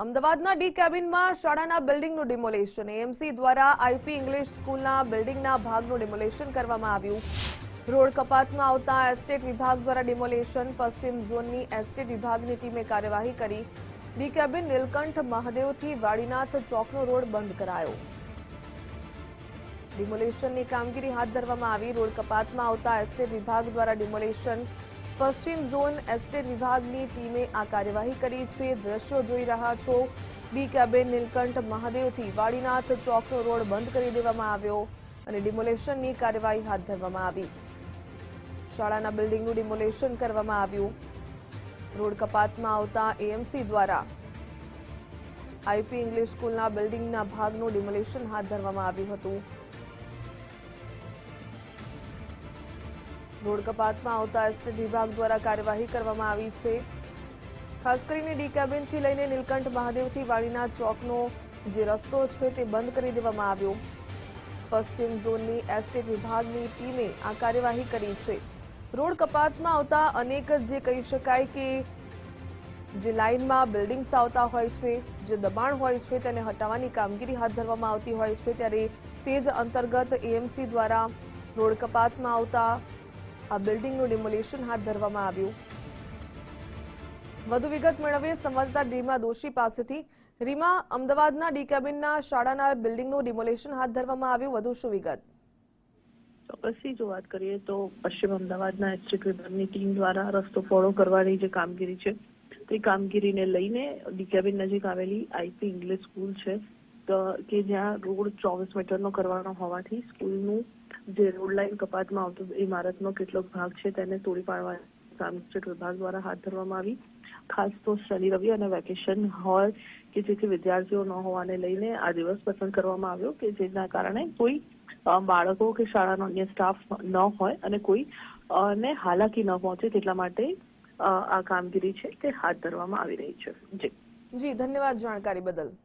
અમદાવાદના ડી કેબિનમાં શાળાના બિલ્ડિંગનું demolition. AMC દ્વારા આઈપી ઇંગ્લિશ સ્કૂલના બિલ્ડિંગના ભાગનું ડિમોલેશન કરવામાં આવ્યું. રોડ કપાતમાં આવતા એસ્ટેટ વિભાગ દ્વારા ડિમોલેશન. પશ્ચિમ ઝોનની એસ્ટેટ વિભાગની ટીમે કાર્યવાહી કરી. ડી કેબિન નીલકંઠ મહાદેવથી વાડીનાથ ચોકનો રોડ બંધ કરાયો. ડિમોલેશનની કામગીરી હાથ ધરવામાં આવી. રોડ કપાતમાં આવતા એસ્ટેટ વિભાગ દ્વારા ડિમોલેશન. પશ્ચિમ ઝોન એસ્ટેટ વિભાગની ટીમે આ કાર્યવાહી કરી છે. દ્રશ્યો જોઈ રહ્યા છો. ડી કેબિન નીલકંઠ મહાદેવથી વાડીનાથ ચોકનો રોડ બંધ કરી દેવામાં આવ્યો અને ડિમોલેશનની કાર્યવાહી હાથ ધરવામાં આવી. શાળાના બિલ્ડિંગનું ડિમોલેશન કરવામાં આવ્યું. રોડ કપાતમાં આવતા એએમસી દ્વારા આઈપી ઇંગ્લિશ સ્કૂલના બિલ્ડિંગના ભાગનું ડિમોલેશન હાથ ધરવામાં આવ્યું હતું. રોડ કપાતમાં આવતા એસ્ટેટ વિભાગ દ્વારા કાર્યવાહી કરવામાં આવી છે. ખાસ કરીને ડી કેબિનથી લઈને નીલકંઠ મહાદેવથી વાડીનાથ ચોકનો જે રસ્તો છે તે બંધ કરી દેવામાં આવ્યો. પશ્ચિમ ઝોનની એસ્ટેટ વિભાગની ટીમે આ કાર્યવાહી કરી છે. રોડ કપાતમાં આવતા અનેક જે કહી શકાય કે જે લાઇનમાં બિલ્ડિંગ્સ આવતા હોય છે, જે દબાણ હોય છે તેને હટાવવાની કામગીરી હાથ ધરવામાં આવતી હોય છે. ત્યારે તે જ અંતર્ગત એએમસી દ્વારા રોડ કપાતમાં આવતા આ બિલ્ડિંગનું ડિમોલેશન હાથ ધરવામાં આવ્યું. વધુ વિગત મેળવીએ સંવાદદાતા રીમા દોશી પાસેથી. રીમા, અમદાવાદના ડી કેબિનના શાળાના બિલ્ડિંગનું ડિમોલેશન હાથ ધરવામાં આવ્યું, વધુ શું વિગત? ચોક્કસથી જો વાત કરીએ તો પશ્ચિમ અમદાવાદના એસ્ટેટ વિભાગની ટીમ દ્વારા રસ્તો પહોળો કરવાની જે કામગીરી છે તે કામગીરીને લઈને ડી કેબિન નજીક આવેલી આઈપી ઇંગ્લિશ સ્કૂલ છે કે જ્યાં રોડ 24 મીટરનો કરવાનો હોવાથી સ્કૂલનું જે રોડ લાઇન કપાતમાં આવતો ઇમારતનો કેટલોક ભાગ છે તેને તોડી પાડવાની કામ એસ્ટેટ વિભાગ દ્વારા હાથ ધરવામાં આવી. ખાસ તો શનિ રવિ અને વેકેશન હોય કે જેથી વિદ્યાર્થીઓ ન હોવાને લઈને આ દિવસ પસંદ કરવામાં આવ્યો કે જેના કારણે કોઈ બાળકો કે શાળાનો અન્ય સ્ટાફ ન હોય અને કોઈ ને હાલાકી ન પહોંચે તેટલા માટે આ કામગીરી છે તે હાથ ધરવામાં આવી રહી છે. જી ધન્યવાદ જાણકારી બદલ.